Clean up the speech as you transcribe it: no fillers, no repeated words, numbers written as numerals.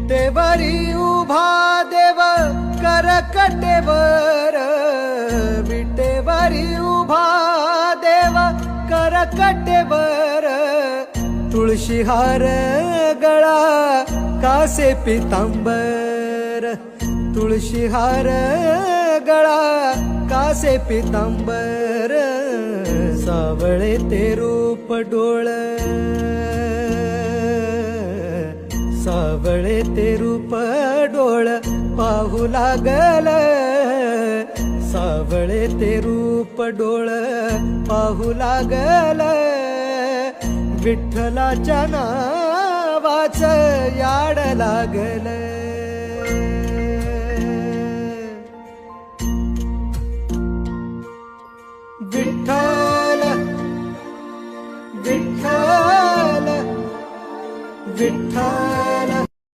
विटेवरी उभा देव करकटेवर, विटेवरी उभा देव करकटेवर, तुळशीहार गळा कासे पितांबर, तुळशीहार गळा कासे पितांबर, सावळे ते रूप डोळ, सावळे ते रूप डोळ पाहू लागल, सावळे ते रूप डोळ पाहू लागल, विठ्ठलाच्या नावाचं याड लागल.